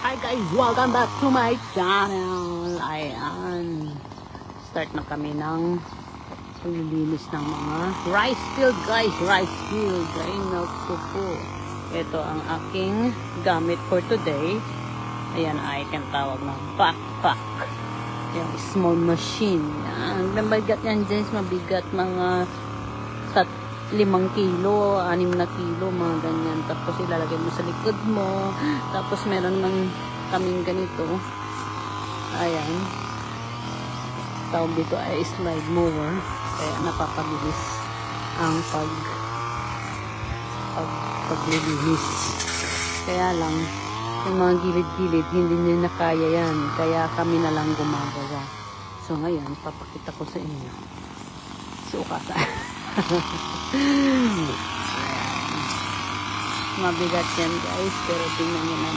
Hi guys! Welcome back to my channel! Ayan. Start na kami ng paglilinis ng mga rice field guys. Rice field. Ay naku po. Ito ang aking gamit for today. Ayan ay tawag ng backpack. Yung small machine. Ang mabigat yan guys. Mabigat mga 5 kilo, 6 na kilo, mga ganyan. Tapos ilalagay mo sa likod mo. Tapos meron man kaming ganito. Ayan. Tawag dito ay slide mower. Kaya napapabilis ang paglilinis. Kaya lang, yung mga gilid-gilid, hindi nyo na kaya yan. Kaya kami na lang gumagawa. So ngayon, papakita ko sa inyo. Sukata. Mabigat yan guys, pero tingnan nyo na.